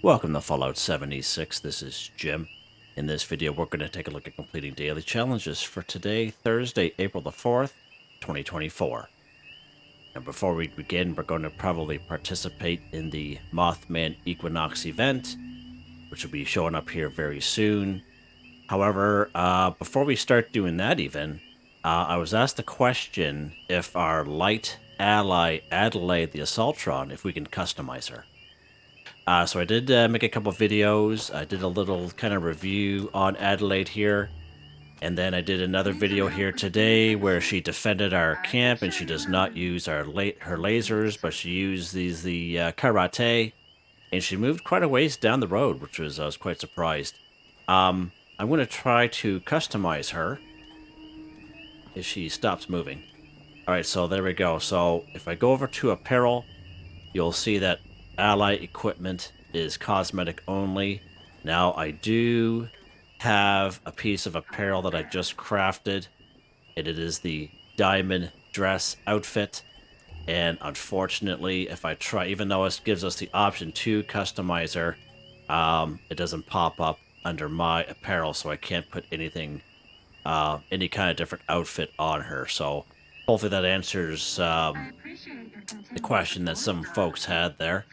Welcome to Fallout 76. This is Jim. In this video, we're going to take a look at completing daily challenges for today, Thursday, April the 4th, 2024. And before we begin, we're going to probably participate in the Mothman Equinox event, which will be showing up here very soon. However, before we start doing that even, I was asked the question if our light ally Adelaide the Assaultron, if we can customize her. So I did make a couple videos. I did a little kind of review on Adelaide here. And then I did another video here today where she defended our camp and she does not use her lasers, but she used the karate. And she moved quite a ways down the road, which was I was quite surprised. I'm going to try to customize her if she stops moving. All right, so there we go. So if I go over to apparel, you'll see that ally equipment is cosmetic only. Now I do have a piece of apparel that I just crafted, and it is the diamond dress outfit. And unfortunately, if I try, even though it gives us the option to customize her, it doesn't pop up under my apparel, so I can't put anything, any kind of different outfit on her. So hopefully that answers the question that some folks had there.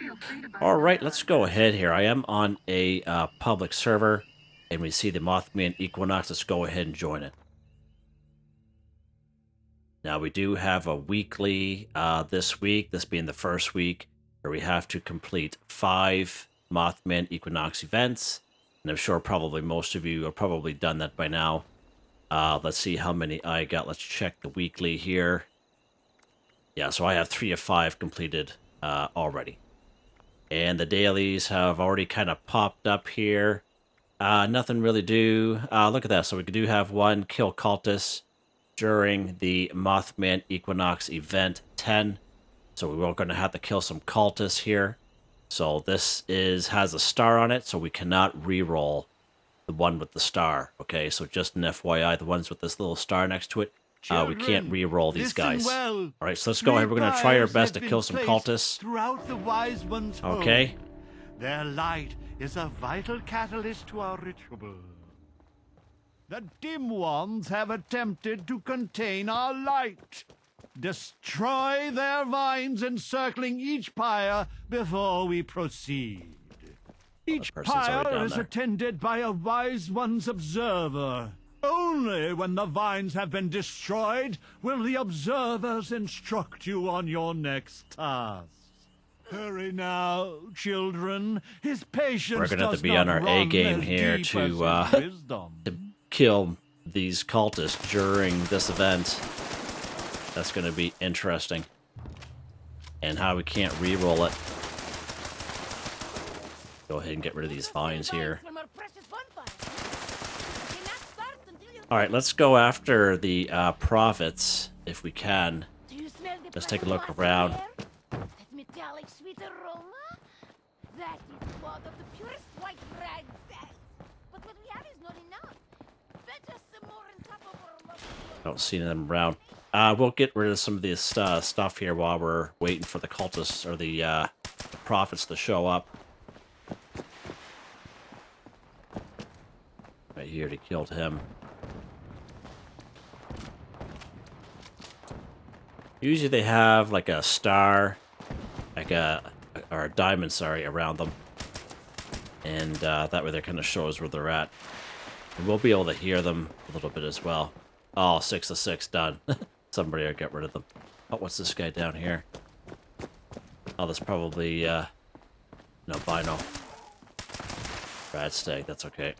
All right, let's go ahead here. I am on a public server, and we see the Mothman Equinox. Let's go ahead and join it. Now, we do have a weekly this week, this being the first week, where we have to complete 5 Mothman Equinox events. And I'm sure probably most of you have probably done that by now. Let's see how many I got. Let's check the weekly here. Yeah, so I have 3 of 5 completed already. And the dailies have already kind of popped up here. Nothing really do. Look at that. So we do have 1 kill cultist during the Mothman Equinox event 10. So we're going to have to kill some cultists here. So this has a star on it, so we cannot re-roll the one with the star. Okay, so just an FYI, the ones with this little star next to it, we can't re-roll these guys. Well. All right, so let's go ahead. We're going to try our best to kill some cultists. Throughout the wise one's Okay. home. Their light is a vital catalyst to our ritual. The dim ones have attempted to contain our light. Destroy their vines encircling each pyre before we proceed. Each person's already pyre down is there. attended by a wise one's observer. Only when the vines have been destroyed will the observers instruct you on your next task. Hurry now, children. His patience We're gonna have to does be not on our A run game as here deep to, as his wisdom. to kill these cultists during this event. That's going to be interesting. And how we can't re-roll it. Go ahead and get rid of these vines here. Alright, let's go after the prophets, if we can. Let's take a look around. That metallic sweet aroma? That is one of the purest white bread cells. But what we have is not enough. Better some more on top of our lovely... Don't see them around. We'll get rid of some of this stuff here while we're waiting for the cultists or the prophets to show up. Right here, they killed him. Usually they have like a star, or a diamond, sorry, around them. And that way they kind of shows where they're at. And we'll be able to hear them a little bit as well. Oh, 6 of 6 done. Somebody will get rid of them. Oh, what's this guy down here? Oh, that's probably, no, Bino. Rad stag, that's okay.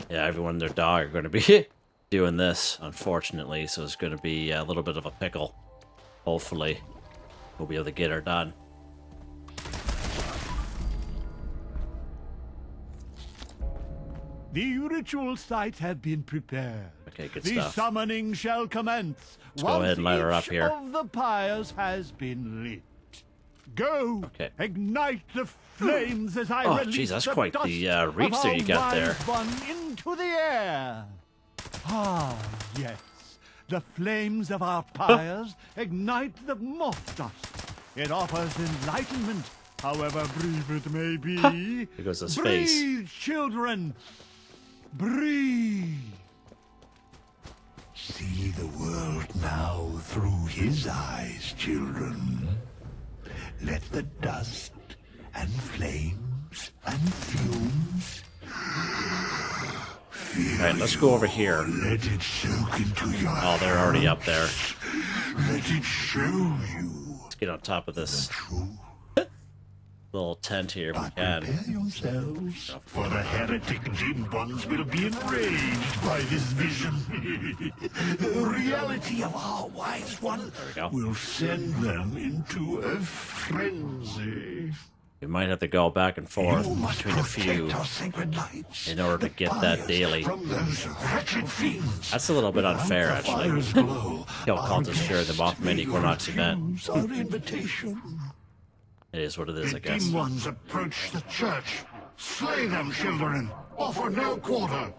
Yeah, everyone and their dog are going to be doing this, unfortunately, so it's going to be a little bit of a pickle. Hopefully, we'll be able to get her done. The ritual sites have been prepared. Okay, good The stuff. summoning shall commence. Let's go ahead and light her up each here. of the pyres has been lit. Go! Okay. Ignite the flames as I Oh, release geez, that's the quite dust the of reach our there you got there. wise one into the air. Ah, yes. The flames of our pyres ignite the moth dust. It offers enlightenment, however brief it may be. There goes his Breathe, face. children! Breathe! See the world now through his eyes, children. Let the dust and flames and fumes fill Alright, let's go over here. Let it soak into your Oh, they're already up there. Let it show you Let's get on top of this truth. little tent here if we But can. prepare yourselves, for the heretic dim ones will be enraged by this vision. The reality of our wise one we go. will send them into a frenzy. We might have to go back and forth You must between a few protect our sacred lights, in order to the get that fires daily. From those wretched fiends. That's a little bit unfair, Without the actually. fire's glow, Yo, our Cultist share the guests Mothman may Equinox event. refuse our invitation. It is what it is, I The guess. dim ones approach the church. Slay them, children. Offer no quarter.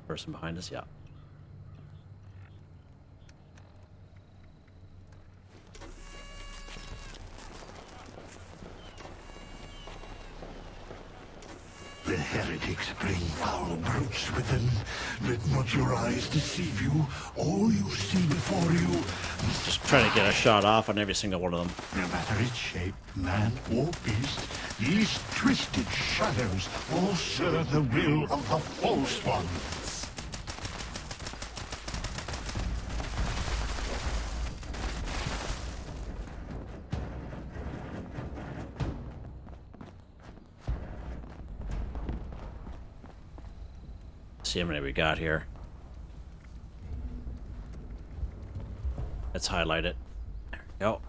Person behind us, yeah. The heretics bring foul brutes with them. Let not your eyes deceive you. All you see before you, Just trying to get a shot off on every single one of them. no matter its shape, man or beast, these twisted shadows all serve the will of the false ones. See how many we got here. Let's highlight it. There we go.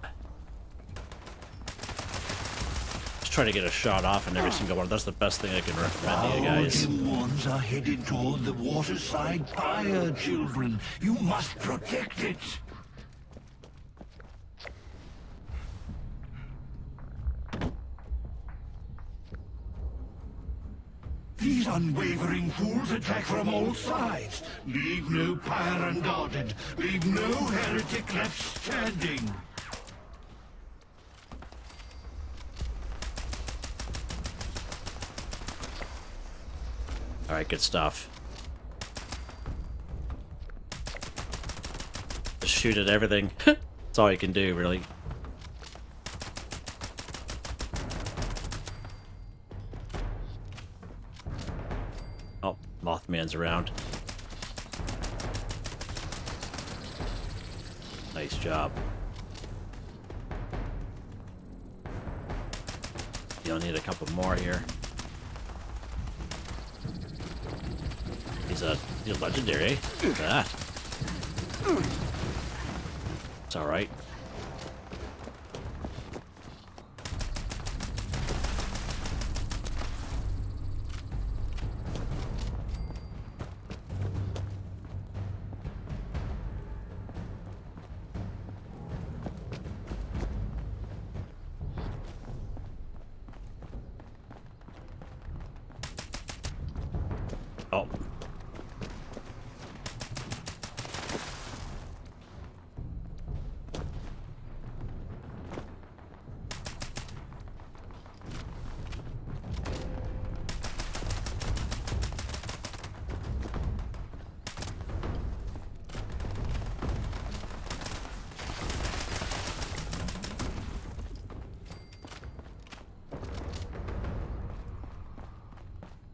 Just trying to get a shot off on every single one. That's the best thing I can recommend to you Our guys. dim ones are headed toward the waterside fire, children. You must protect it. These unwavering fools attack from all sides. Leave no pyre unguarded. Leave no heretic left standing. Alright, good stuff. Just shoot at everything. That's all you can do, really. Oh, Mothman's around. Nice job. You'll need a couple more here. He's legendary, eh? Look at that. It's alright. Oh.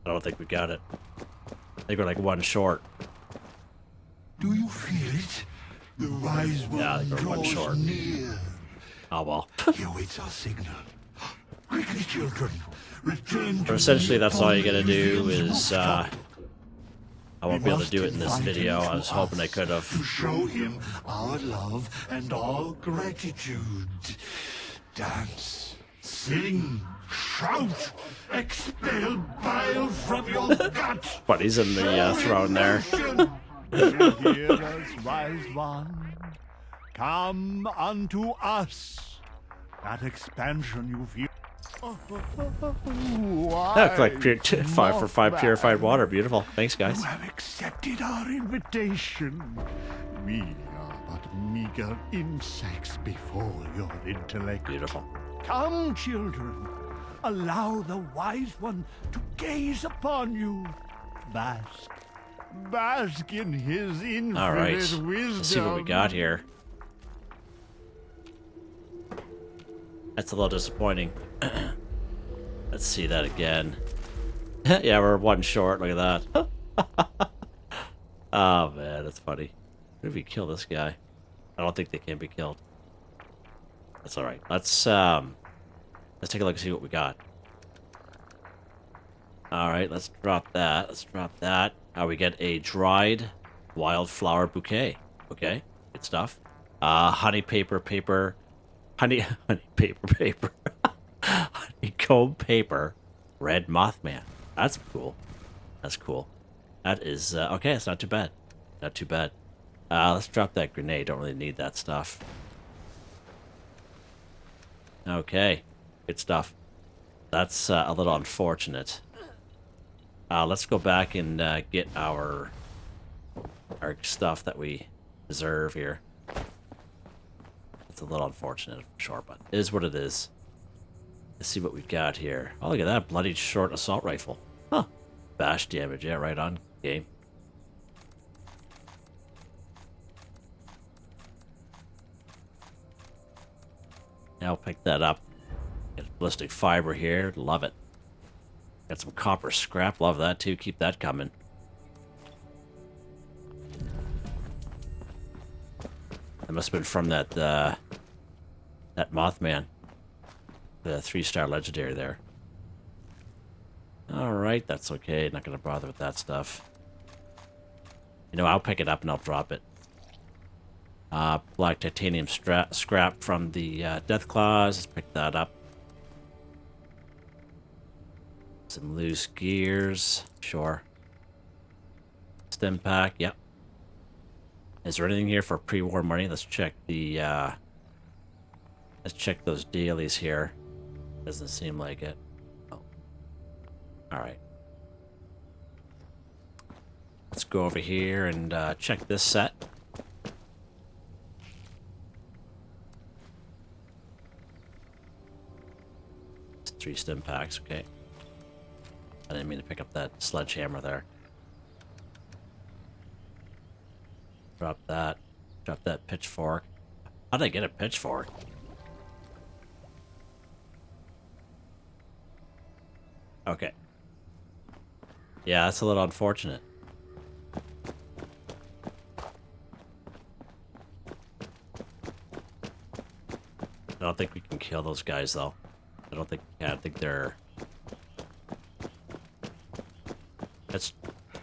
I don't think we got it. I think we're like one short. Do you feel it? The wise one Yeah, I think we're one draws short. near. Oh well. He awaits our signal. Quickly, children, return to But essentially, me that's all you gotta upon do Meridian's is, rooftop. I won't be able to do it in this video. I was hoping I could To have. show him our love and our gratitude. Dance, sing, shout, expel bile from your gut. But he's in the throne there. Hear us, wise one. Come unto us. That expansion you feel. Oh, collect pure 5 for 5 purified water. Beautiful. Thanks, guys. You have accepted our invitation. We are but meager insects before your intellect. Beautiful. Come, children. Allow the wise one to gaze upon you. Bask. Bask in his infinite All right. wisdom. Let's see what we got here. That's a little disappointing. Let's see that again. Yeah, we're one short. Look at that. Oh, man, that's funny. What if we kill this guy? I don't think they can be killed. That's all right. Let's take a look and see what we got. All right, let's drop that. Let's drop that. We get a dried wildflower bouquet. Okay, good stuff. Honey paper. Honey paper. Honeycomb paper. Red Mothman. That's cool. That's cool. That is, okay, it's not too bad. Not too bad. Let's drop that grenade. Don't really need that stuff. Okay. Good stuff. That's a little unfortunate. Let's go back and get our stuff that we deserve here. It's a little unfortunate, for sure, but it is what it is. Let's see what we've got here. Oh, look at that. Bloodied short assault rifle. Huh. Bash damage. Yeah, right on. Game. Now pick that up. Get ballistic fiber here. Love it. Got some copper scrap. Love that too. Keep that coming. That must have been from that that Mothman. The 3-star legendary there. Alright, that's okay. Not gonna bother with that stuff. You know, I'll pick it up and I'll drop it. Black titanium scrap from the Death Claws. Let's pick that up. Some loose gears. Sure. Stim pack. Yep. Is there anything here for pre-war money? Let's check the let's check those dailies here. Doesn't seem like it. Oh. Alright. Let's go over here and check this set. It's 3 stim packs, okay. I didn't mean to pick up that sledgehammer there. Drop that. Drop that pitchfork. How did I get a pitchfork? Okay. Yeah, that's a little unfortunate. I don't think we can kill those guys, though. I don't think we can. I think they're... That's...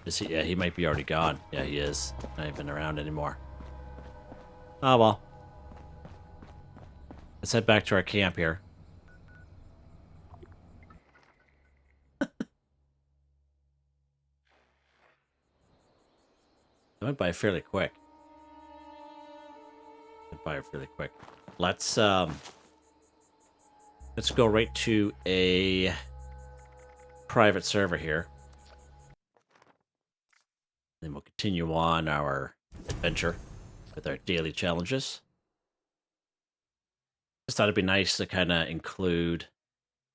Is he... Yeah, he might be already gone. Yeah, he is. Not even around anymore. Oh, well. Let's head back to our camp here. I went by fairly quick. Went by fairly quick. Let's go right to a private server here. Then we'll continue on our adventure with our daily challenges. Just thought it'd be nice to kind of include,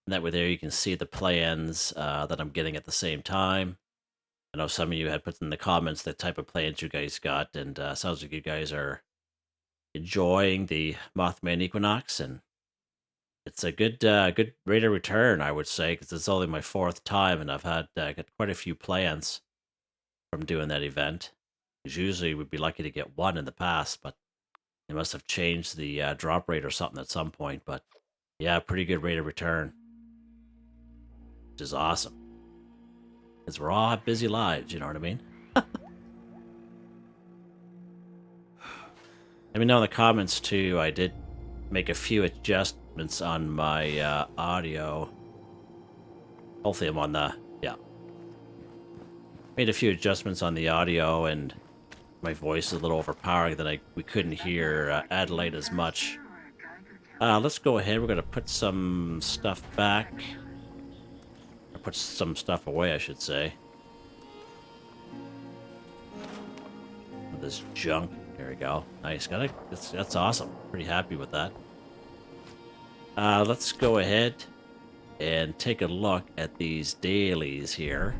and that way there you can see the plans that I'm getting at the same time. I know some of you had put in the comments the type of plans you guys got, and sounds like you guys are enjoying the Mothman Equinox, and it's a good rate of return, I would say, because it's only my 4th time, and I've had got quite a few plans from doing that event. Because usually we'd be lucky to get 1 in the past, but they must have changed the drop rate or something at some point. But yeah, pretty good rate of return, which is awesome. Because we're all have busy lives, you know what I mean? Let me know in the comments too. I did make a few adjustments on my audio. Hopefully I'm on the... Yeah. Made a few adjustments on the audio, and my voice is a little overpowering that we couldn't hear Adelaide as much. Let's go ahead. We're going to put some stuff back. Or put some stuff away, I should say. This junk. There we go. Nice. That's awesome. Pretty happy with that. Let's go ahead and take a look at these dailies here.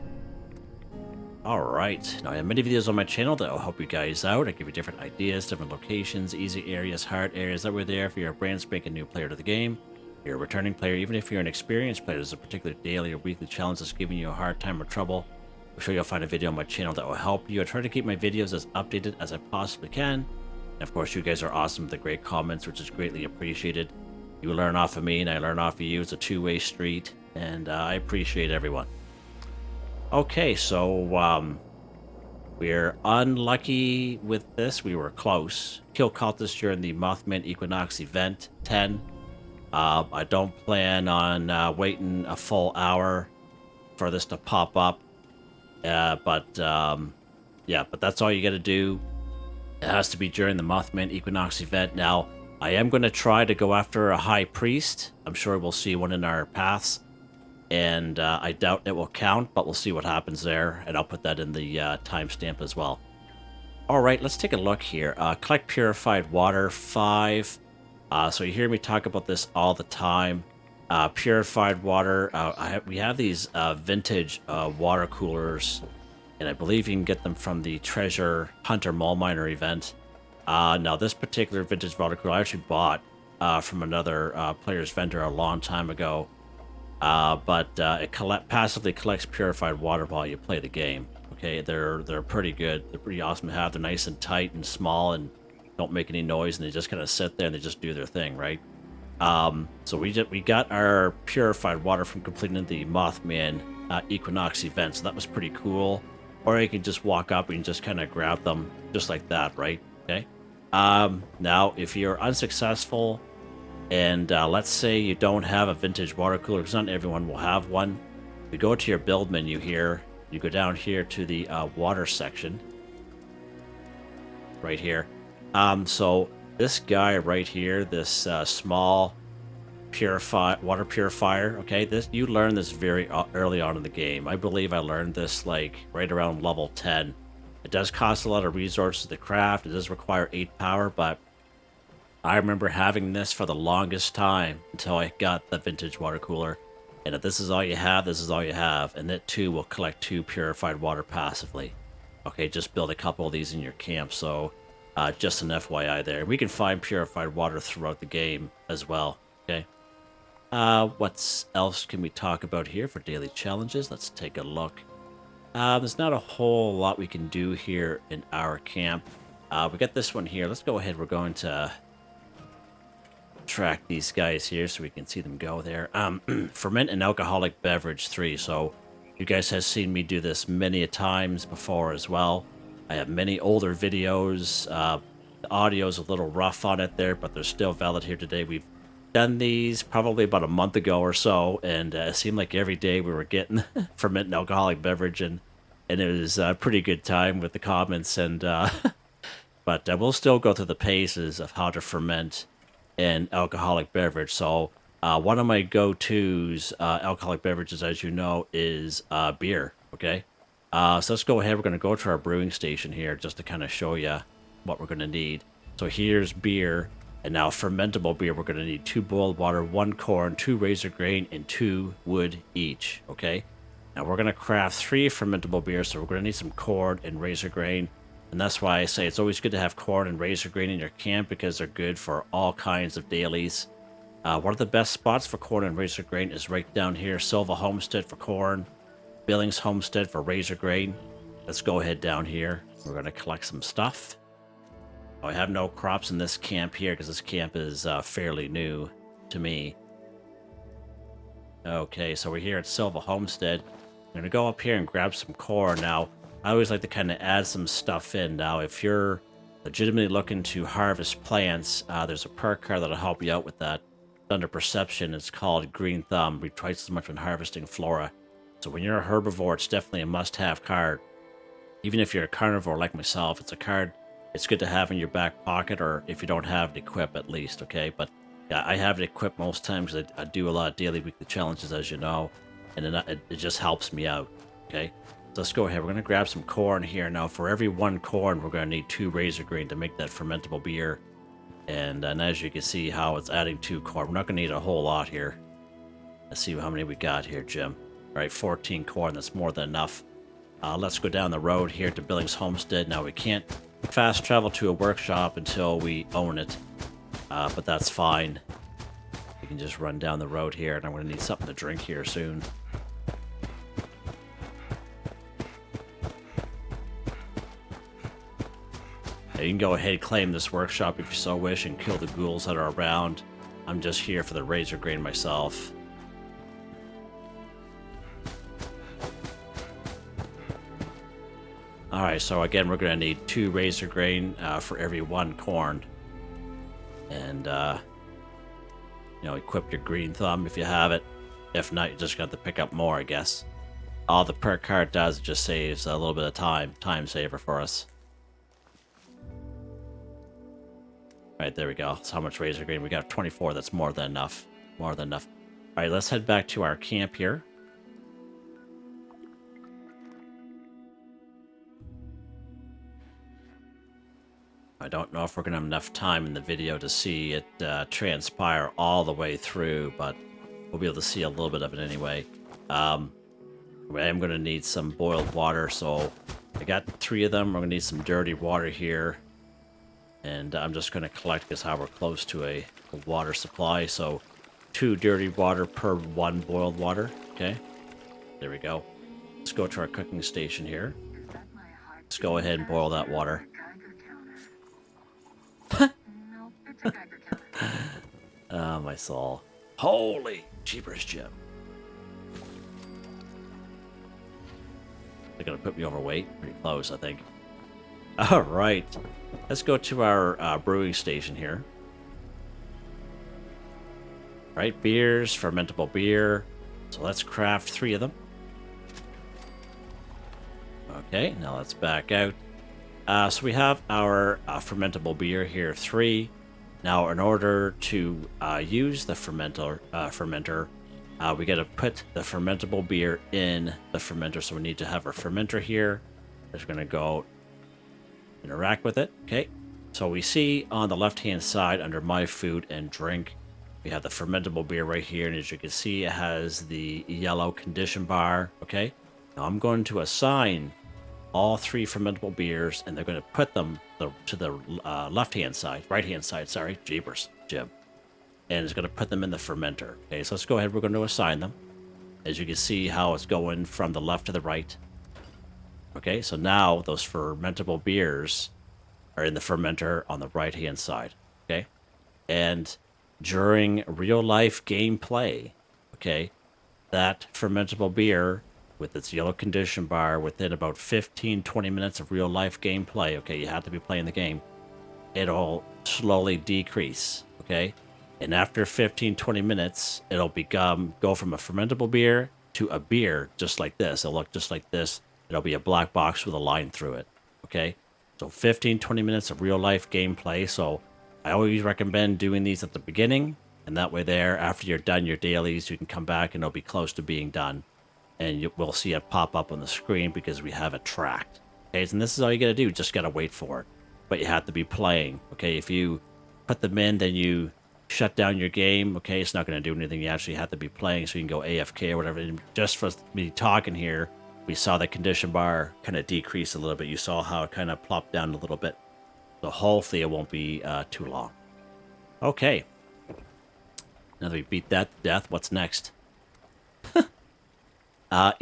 Alright, now I have many videos on my channel that will help you guys out. I give you different ideas, different locations, easy areas, hard areas that were there if you're a brand spanking new player to the game. If you're a returning player, even if you're an experienced player, there's a particular daily or weekly challenge that's giving you a hard time or trouble. I'm sure you'll find a video on my channel that will help you. I try to keep my videos as updated as I possibly can. And of course, you guys are awesome with the great comments, which is greatly appreciated. You learn off of me and I learn off of you. It's a two-way street, and I appreciate everyone. Okay, so we're unlucky with this. We were close. Kill cultists during the Mothman Equinox event 10. I don't plan on waiting a full hour for this to pop up. Yeah, but that's all you got to do. It has to be during the Mothman Equinox event. Now, I am going to try to go after a high priest. I'm sure we'll see one in our paths. And I doubt it will count, but we'll see what happens there. And I'll put that in the timestamp as well. Alright, let's take a look here. Collect purified water, 5. So you hear me talk about this all the time. Purified water, we have these vintage water coolers. And I believe you can get them from the Treasure Hunter Mole Miner event. Now, this particular vintage water cooler I actually bought from another player's vendor a long time ago. But it passively collects purified water while you play the game. Okay, they're pretty good. They're pretty awesome to have. They're nice and tight and small and don't make any noise, and they just kind of sit there and they just do their thing, right? So we got our purified water from completing the Mothman Equinox event, so that was pretty cool. Or you can just walk up and just kind of grab them just like that, right? Okay. Now, if you're unsuccessful, and let's say you don't have a vintage water cooler, because not everyone will have one. You go to your build menu here. You go down here to the water section. Right here. So this guy right here, this small water purifier, okay, you learn this very early on in the game. I believe I learned this like right around level 10. It does cost a lot of resources to craft. It does require 8 power, but I remember having this for the longest time until I got the vintage water cooler. And if this is all you have, this is all you have. And it too will collect 2 purified water passively. Okay, just build a couple of these in your camp. So just an FYI there. We can find purified water throughout the game as well. Okay. What else can we talk about here for daily challenges? Let's take a look. There's not a whole lot we can do here in our camp. We got this one here. Let's go ahead. We're going to track these guys here so we can see them go there. Ferment an alcoholic beverage 3. So you guys have seen me do this many a times before as well. I have many older videos. The audio's a little rough on it there, but they're still valid here today. We've done these probably about a month ago or so, and it seemed like every day we were getting ferment an alcoholic beverage, and it was a pretty good time with the comments. And but we'll still go through the paces of how to ferment an alcoholic beverage. So one of my go-tos alcoholic beverages, as you know, is beer. Okay, so let's go ahead. We're going to go to our brewing station here just to kind of show you what we're going to need. So here's beer, and now fermentable beer. We're going to need 2 boiled water, 1 corn, 2 razor grain, and 2 wood each. Okay, now we're going to craft 3 fermentable beers, so we're going to need some corn and razor grain. And that's why I say it's always good to have corn and razor grain in your camp, because they're good for all kinds of dailies. One of the best spots for corn and razor grain is right down here. Silva Homestead for corn, Billings Homestead for razor grain. Let's go ahead down here. We're going to collect some stuff. I have no crops in this camp here because this camp is fairly new to me. Okay, so we're here at Silva Homestead. I'm going to go up here and grab some corn. Now, I always like to kind of add some stuff in. Now, if you're legitimately looking to harvest plants, there's a perk card that'll help you out with that. Under Perception, it's called Green Thumb. We twice as much when harvesting flora. So when you're a herbivore, it's definitely a must-have card. Even if you're a carnivore like myself, it's a card it's good to have in your back pocket, or if you don't have it, equip at least, okay? But Yeah, I have it equipped most times. I do a lot of daily, weekly challenges, as you know, and then it just helps me out. Okay, so let's go ahead. We're gonna grab some corn here. Now, for every 1 corn, we're gonna need 2 razor grain to make that fermentable beer. And as you can see, how it's adding 2 corn. We're not gonna need a whole lot here. Let's see how many we got here, Jim. All right, 14 corn. That's more than enough. Let's go down the road here to Billings Homestead. Now, we can't fast travel to a workshop until we own it. But that's fine. We can just run down the road here, and I'm going to need something to drink here soon. Yeah, you can go ahead and claim this workshop if you so wish and kill the ghouls that are around. I'm just here for the razor grain myself. Alright, so again, we're going to need 2 razor grain for every 1 corn. And, you know, equip your green thumb if you have it. If not, you're just going to have to pick up more, I guess. All the perk card does is just saves a little bit of time saver for us. Right, there we go. That's how much razor grain we got. 24, that's more than enough. More than enough. Alright, let's head back to our camp here. I don't know if we're going to have enough time in the video to see it transpire all the way through, but we'll be able to see a little bit of it anyway. I am going to need some boiled water, so I got 3 of them. We're going to need some dirty water here, and I'm just going to collect because how we're close to a water supply, so 2 dirty water per 1 boiled water. Okay, there we go. Let's go to our cooking station here. Let's go ahead and boil that water. Oh, my soul. Holy jeepers, Jim. They're gonna put me overweight. Pretty close, I think. Alright. Let's go to our brewing station here. Right, beers, fermentable beer. So let's craft 3 of them. Okay, now let's back out. So we have our fermentable beer here, 3. Now, in order to use the fermenter, we got to put the fermentable beer in the fermenter. So we need to have our fermenter here. Just going to go interact with it. Okay. So we see on the left-hand side under My Food and Drink, we have the fermentable beer right here. And as you can see, it has the yellow condition bar. Okay. Now I'm going to assign all 3 fermentable beers, and they're going to put them to the left-hand side, right-hand side, sorry, jeepers, Jim. And it's going to put them in the fermenter. Okay, so let's go ahead. We're going to assign them. As you can see how it's going from the left to the right. Okay, so now those fermentable beers are in the fermenter on the right-hand side. Okay, and during real-life gameplay, okay, that fermentable beer with its yellow condition bar within about 15-20 minutes of real life gameplay, okay, you have to be playing the game, it'll slowly decrease, okay, and after 15-20 minutes it'll go from a fermentable beer to a beer just like this. It'll look just like this. It'll be a black box with a line through it. Okay, so 15-20 minutes of real life gameplay. So I always recommend doing these at the beginning, and that way there, after you're done your dailies, you can come back and it'll be close to being done. And we'll see it pop up on the screen because we have it tracked. Okay, and this is all you gotta do. Just gotta wait for it. But you have to be playing. Okay, if you put them in, then you shut down your game. Okay, it's not gonna do anything. You actually have to be playing, so you can go AFK or whatever. And just for me talking here, we saw the condition bar kind of decrease a little bit. You saw how it kind of plopped down a little bit. So hopefully it won't be too long. Okay. Now that we beat that to death, what's next?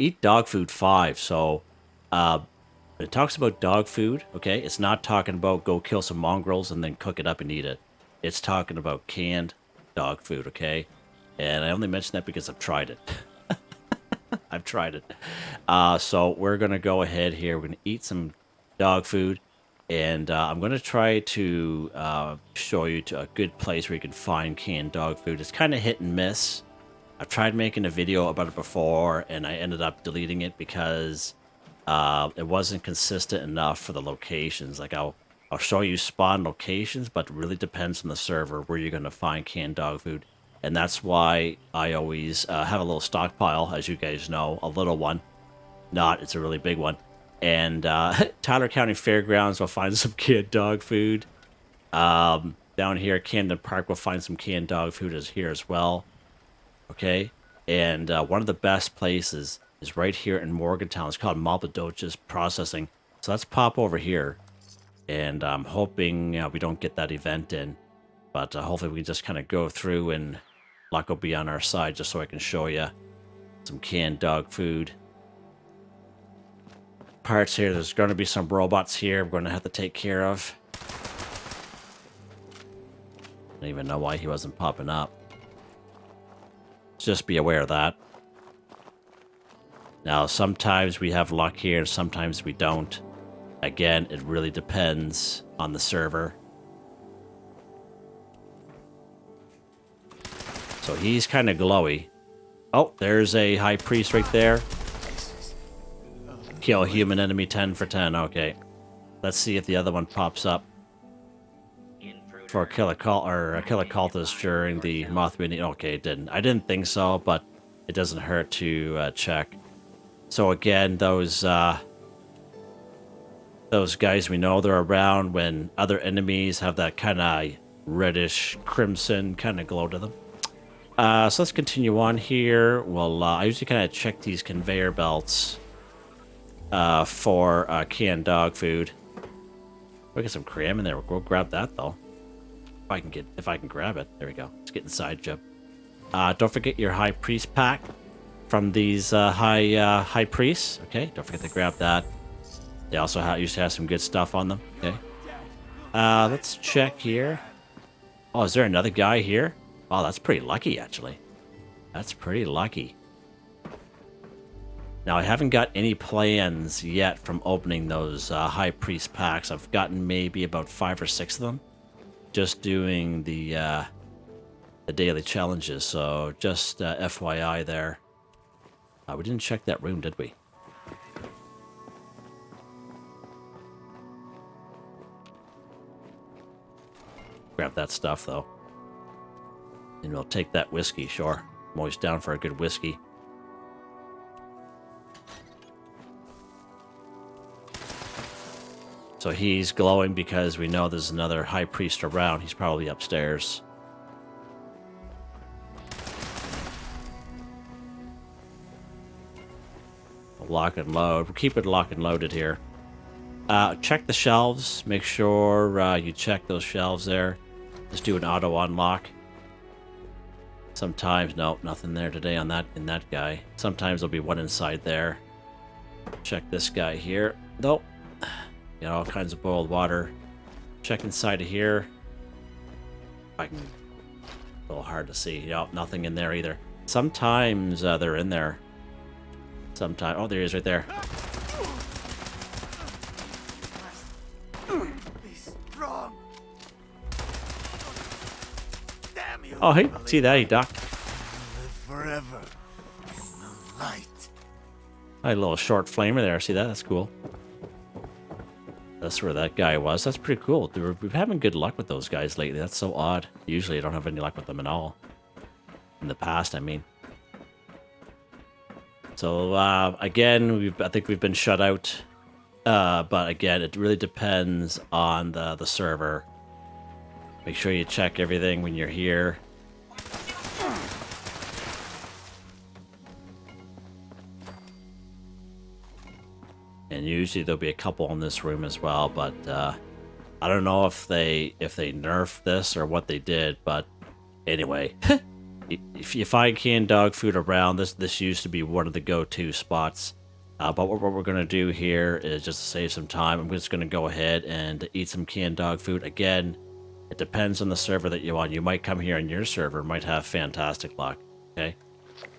Eat dog food 5. So, it talks about dog food, okay? It's not talking about go kill some mongrels and then cook it up and eat it. It's talking about canned dog food, okay? And I only mention that because I've tried it. I've tried it. So we're going to go ahead here. We're going to eat some dog food. And I'm going to try to show you to a good place where you can find canned dog food. It's kind of hit and miss. I've tried making a video about it before, and I ended up deleting it because it wasn't consistent enough for the locations. Like, I'll I'll show you spawn locations, but it really depends on the server where you're going to find canned dog food. And that's why I always have a little stockpile, as you guys know, a little one. Not, it's a really big one. And Tyler County Fairgrounds will find some canned dog food. Down here at Camden Park, we'll find some canned dog food here as well. Okay? And one of the best places is right here in Morgantown. It's called Malbadoches Processing. So let's pop over here. And I'm hoping we don't get that event in. But hopefully we can just kind of go through and luck will be on our side just so I can show you some canned dog food. Parts here. There's going to be some robots here we're going to have to take care of. I don't even know why he wasn't popping up. Just be aware of that. Now, sometimes we have luck here and sometimes we don't. Again, it really depends on the server. So he's kind of glowy. Oh, there's a high priest right there. Kill human enemy 10 for 10. Okay. Let's see if the other one pops up. For a killer cultist during the Mothman. Okay, it didn't. I didn't think so, but it doesn't hurt to check. So again, those guys, we know they're around when other enemies have that kind of reddish crimson kind of glow to them. So let's continue on here. Well, I usually kind of check these conveyor belts for canned dog food. We got some cram in there. We'll go grab that though. If I can grab it. There we go. Let's get inside, Jim. Don't forget your high priest pack from these high priests. Okay, don't forget to grab that. They also used to have some good stuff on them. Okay. Let's check here. Oh, is there another guy here? Oh, that's pretty lucky, actually. That's pretty lucky. Now, I haven't got any plans yet from opening those high priest packs. I've gotten maybe about 5 or 6 of them. Just doing the daily challenges. So, just FYI there. We didn't check that room, did we? Grab that stuff, though. And we'll take that whiskey, sure. I'm always down for a good whiskey. So he's glowing because we know there's another high priest around. He's probably upstairs. Lock and load. We'll keep it lock and loaded here. Check the shelves. Make sure you check those shelves there. Just do an auto unlock. Sometimes, nope, nothing there today on that in that guy. Sometimes there'll be one inside there. Check this guy here. Nope. Got all kinds of boiled water. Check inside of here. I can. A little hard to see. Yep, nothing in there either. Sometimes they're in there. Sometimes. Oh, there he is right there. Be strong. Damn you. Oh, hey, see that? He ducked. Live forever in the light. A little short flamer there. See that? That's cool. That's where that guy was. That's pretty cool. We're having good luck with those guys lately. That's so odd. Usually I don't have any luck with them at all. In the past, I mean. So, again, I think we've been shut out. But again, it really depends on the server. Make sure you check everything when you're here. And usually there'll be a couple in this room as well, but I don't know if they nerfed this or what they did, but anyway, if you find canned dog food around, this used to be one of the go-to spots. But what we're going to do here is just to save some time, I'm just going to go ahead and eat some canned dog food. Again, it depends on the server that you're on. You might come here and your server might have fantastic luck, okay?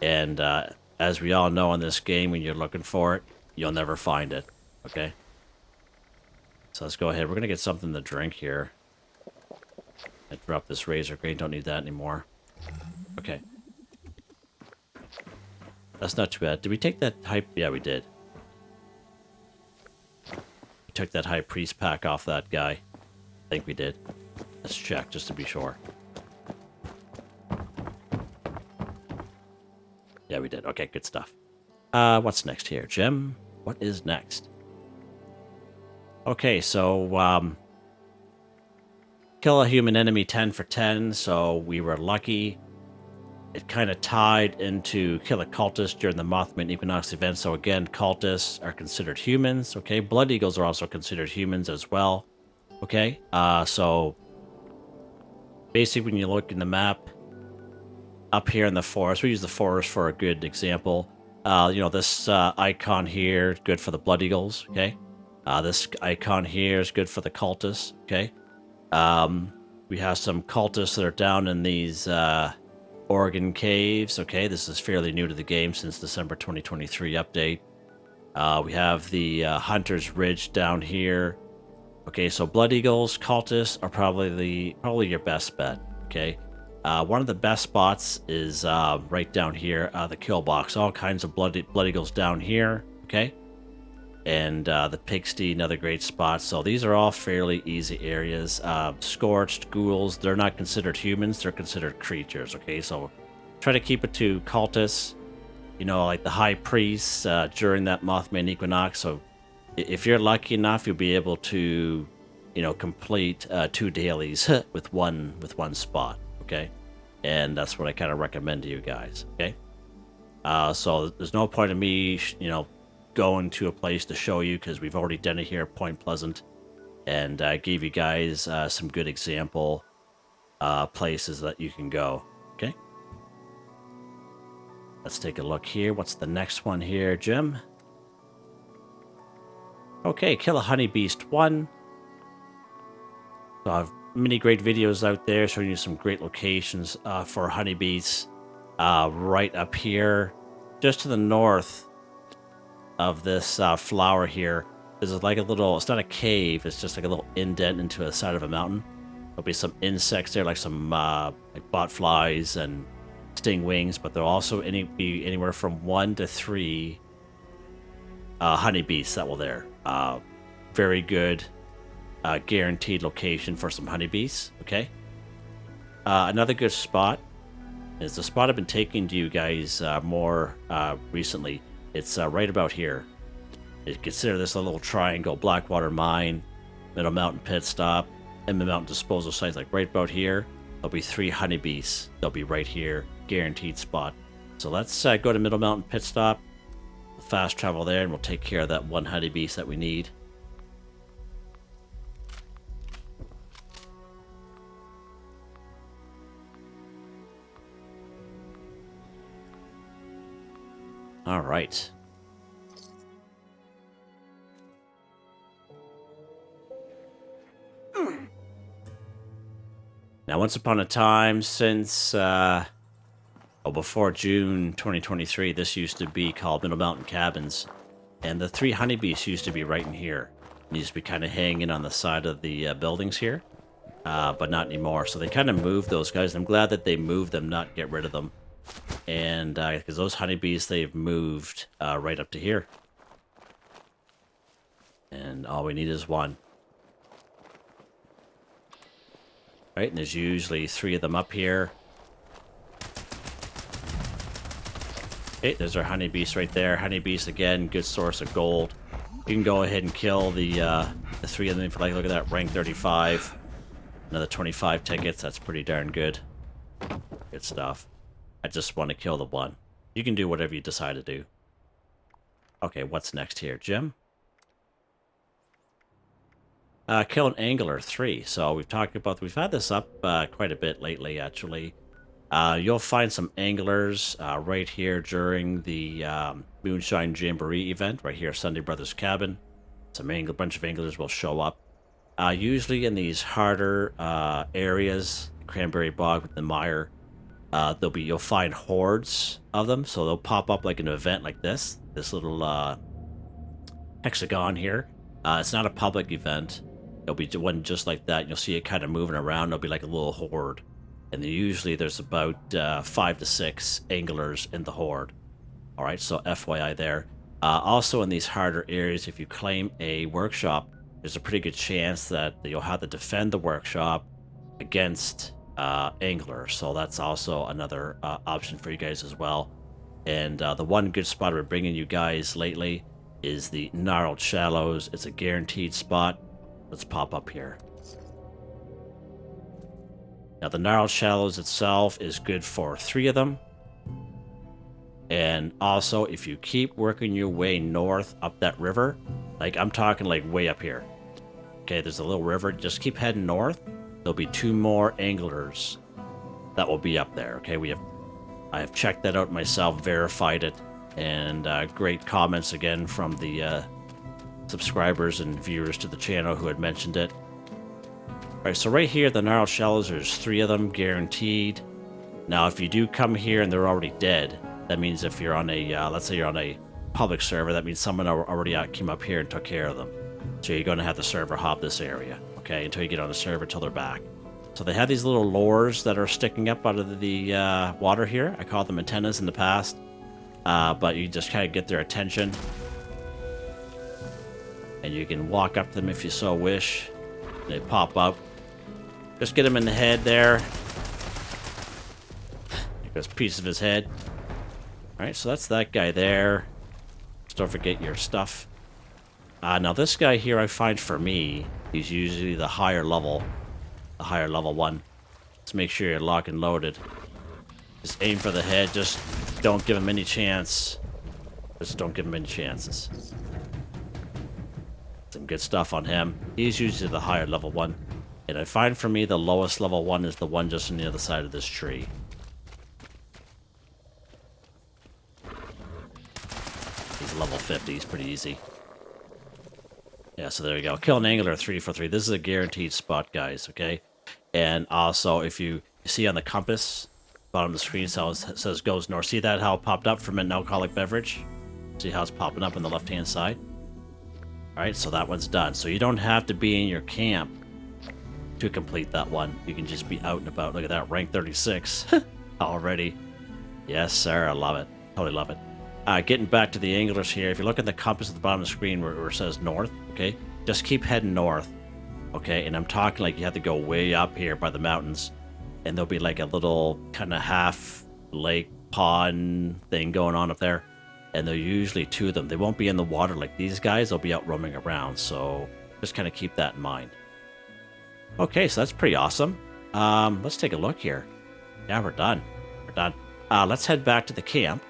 And as we all know in this game, when you're looking for it, you'll never find it, okay? So let's go ahead. We're going to get something to drink here. I dropped this razor grain. Don't need that anymore. Okay. That's not too bad. Did we take that high... Yeah, we did. We took that high priest pack off that guy. think we did. Let's check just to be sure. Yeah, we did. Okay, good stuff. What's next here, Jim? What is next? Okay, so kill a human enemy 10 for 10, so we were lucky. It kind of tied into kill a cultist during the Mothman Equinox event. So again, cultists are considered humans, okay? Blood Eagles are also considered humans as well, okay? So basically when you look in the map, up here in the forest, we use the forest for a good example. You know, this icon here is good for the Blood Eagles, okay? This icon here is good for the cultists, okay? We have some cultists that are down in these Oregon caves, okay? This is fairly new to the game since December 2023 update. We have the Hunter's Ridge down here. Okay, so Blood Eagles, cultists are probably your best bet, okay? One of the best spots is right down here, the kill box. All kinds of Blood Eagles down here, okay? And the Pigsty, another great spot. So these are all fairly easy areas. Scorched, ghouls, they're not considered humans, they're considered creatures, okay? So try to keep it to cultists, you know, like the High Priest during that Mothman Equinox. So if you're lucky enough, you'll be able to, you know, complete 2 dailies with one spot, okay? And that's what I kind of recommend to you guys, okay? So there's no point in me, you know, going to a place to show you because we've already done it here at Point Pleasant, and I gave you guys some good example places that you can go. Okay, let's take a look here. What's the next one here, Jim? Okay, kill a honey beast 1. So I have many great videos out there showing you some great locations for honeybees. Right up here, just to the north of this flower here, there's like a little, it's not a cave, it's just like a little indent into the side of a mountain. There'll be some insects there, like some like botflies and stingwings, but there'll also be anywhere from 1 to 3 honeybees that will there. Very good guaranteed location for some honeybees, okay? Another good spot is the spot I've been taking to you guys more recently. It's right about here. You consider this a little triangle: Blackwater Mine, Middle Mountain Pit Stop, and the Mountain Disposal Sites. Like right about here, there'll be 3 honeybees. They'll be right here, guaranteed spot. So let's go to Middle Mountain Pit Stop, fast travel there, and we'll take care of that 1 honeybee that we need. All right. Now, once upon a time, since before June 2023, this used to be called Middle Mountain Cabins, and the 3 honeybees used to be right in here. They used to be kind of hanging on the side of the buildings here, but not anymore. So they kind of moved those guys. I'm glad that they moved them, not get rid of them. And because those honeybees, they've moved right up to here. And all we need is 1. Right, and there's usually 3 of them up here. Okay, there's our honeybees right there. Honeybees, again, good source of gold. You can go ahead and kill the 3 of them. If you like, look at that, rank 35. Another 25 tickets, that's pretty darn good. Good stuff. I just want to kill the 1. You can do whatever you decide to do. Okay, what's next here, Jim? Kill an angler 3. So we've had this up quite a bit lately, actually. You'll find some anglers right here during the Moonshine Jamboree event, right here, Sunday Brothers Cabin. Bunch of anglers will show up. Usually in these harder areas, Cranberry Bog with the mire. You'll find hordes of them, so they'll pop up like an event like this little hexagon here. It's not a public event. There'll be one just like that, and you'll see it kind of moving around. There'll be like a little horde, and usually there's about 5 to 6 anglers in the horde. All right, so FYI there. Also in these harder areas, if you claim a workshop, there's a pretty good chance that you'll have to defend the workshop against anglers. So that's also another option for you guys as well. And the one good spot we're bringing you guys lately is the Gnarled Shallows. It's a guaranteed spot. Let's pop up here. Now the Gnarled Shallows itself is good for 3 of them. And also, if you keep working your way north up that river, like I'm talking like way up here. Okay, there's a little river. Just keep heading north. There'll be 2 more anglers that will be up there. Okay, I have checked that out myself, verified it, and great comments again from the subscribers and viewers to the channel who had mentioned it. All right, so right here, the Gnarled Shallows, there's 3 of them guaranteed. Now, if you do come here and they're already dead, that means if you're on a, let's say you're on a public server, that means someone already came up here and took care of them. So you're going to have the server hop this area, okay, until you get on the server, until they're back. So they have these little lures that are sticking up out of the water here. I called them antennas in the past, but you just kind of get their attention. And you can walk up to them if you so wish. They pop up. Just get him in the head there. There goes a piece of his head. Alright, so that's that guy there. Just don't forget your stuff. Now this guy here, I find for me, he's usually the higher level one. Just make sure you're locked and loaded. Just aim for the head, just don't give him any chance. Just don't give him any chances. Some good stuff on him. He's usually the higher level one. And I find for me the lowest level one is the one just on the other side of this tree. He's level 50, he's pretty easy. Yeah, so there you go. Kill an angler 3 for 3. This is a guaranteed spot, guys, okay? And also, if you see on the compass, bottom of the screen says goes north. See that, how it popped up from an alcoholic beverage? See how it's popping up on the left-hand side? Alright, so that one's done. So you don't have to be in your camp to complete that one. You can just be out and about. Look at that, rank 36 already. Yes, sir, I love it. Totally love it. Getting back to the anglers here, if you look at the compass at the bottom of the screen where it says north, okay, just keep heading north, okay, and I'm talking like you have to go way up here by the mountains, and there'll be like a little kind of half lake pond thing going on up there, and there are usually 2 of them. They won't be in the water like these guys, they'll be out roaming around, so just kind of keep that in mind. Okay, so that's pretty awesome. Let's take a look here. Yeah, we're done. We're done. Let's head back to the camp.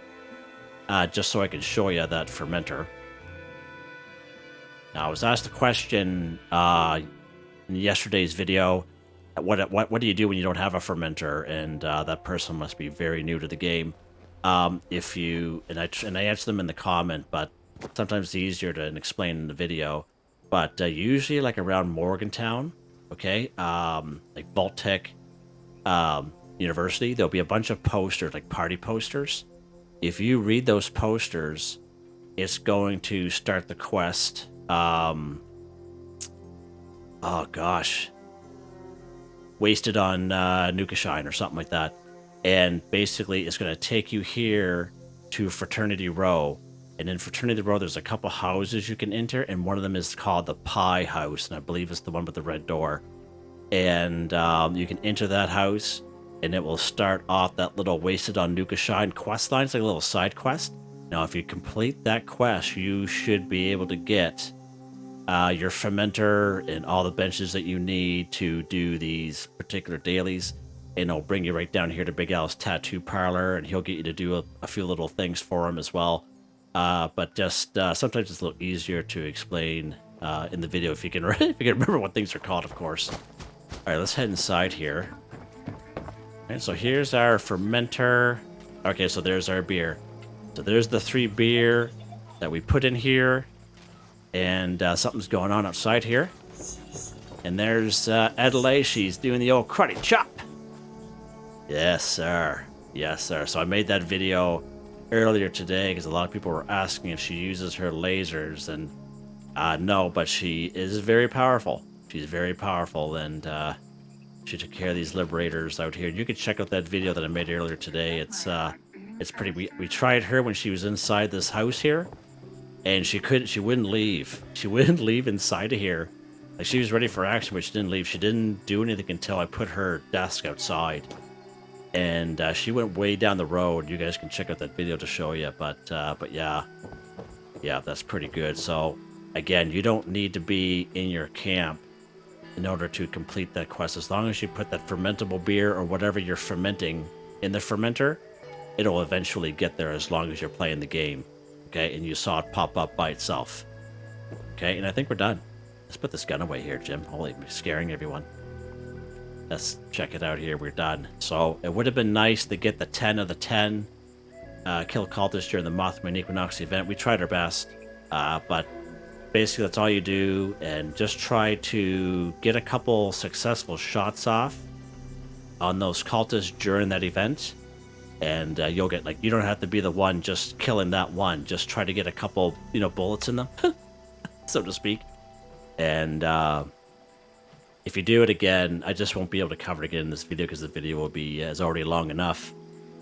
Just so I can show you that fermenter. Now, I was asked a question in yesterday's video. What do you do when you don't have a fermenter? And that person must be very new to the game. If you and I answer them in the comment, but sometimes it's easier to explain in the video. But usually, like around Morgantown, okay, like Vault-Tec University, there'll be a bunch of posters, like party posters. If you read those posters, it's going to start the quest. Oh gosh. Wasted on Nukashine or something like that. And basically, it's going to take you here to Fraternity Row. And in Fraternity Row, there's a couple houses you can enter, and one of them is called the Pie House, and I believe it's the one with the red door. And you can enter that house, and it will start off that little Wasted on Nukashine quest line. It's like a little side quest. Now, if you complete that quest, you should be able to get your fermenter and all the benches that you need to do these particular dailies. And it'll bring you right down here to Big Al's tattoo parlor, and he'll get you to do a few little things for him as well. But just sometimes it's a little easier to explain in the video if you can remember what things are called, of course. All right, let's head inside here. And so here's our fermenter. Okay, so there's our beer. So there's the 3 beer that we put in here. And something's going on outside here. And there's Adelaide. She's doing the old karate chop. Yes, sir. Yes, sir. So I made that video earlier today because a lot of people were asking if she uses her lasers. And no, but she is very powerful. She's very powerful, and she took care of these liberators out here. You can check out that video that I made earlier today. It's pretty. We tried her when she was inside this house here, and she wouldn't leave. She wouldn't leave inside of here Like, she was ready for action, but she didn't leave. She didn't do anything until I put her desk outside. And she went way down the road. You guys can check out that video to show you. But yeah. Yeah, that's pretty good. So, again, you don't need to be in your camp in order to complete that quest. As long as you put that fermentable beer or whatever you're fermenting in the fermenter, it'll eventually get there as long as you're playing the game. Okay, and you saw it pop up by itself. Okay, and I think we're done. Let's put this gun away here, Jim. Holy, I'm scaring everyone. Let's check it out here. We're done. So it would have been nice to get the 10 of the 10 kill cultists during the Mothman Equinox event. We tried our best, but basically that's all you do, and just try to get a couple successful shots off on those cultists during that event, and you'll get, like, you don't have to be the one just killing that one. Just try to get a couple, bullets in them, so to speak. And if you do it again, I just won't be able to cover it again in this video because the video will be is already long enough.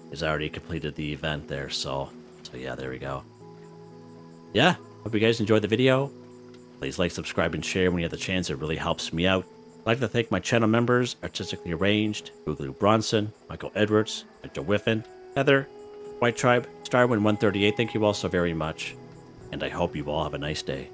Because I already completed the event there, so yeah, there we go. Yeah, hope you guys enjoyed the video. Please like, subscribe, and share when you have the chance. It really helps me out. I'd like to thank my channel members, Artistically Arranged, Boogaloo Bronson, Michael Edwards, Joe Whiffen, Heather, White Tribe, Starwin138. Thank you all so very much, and I hope you all have a nice day.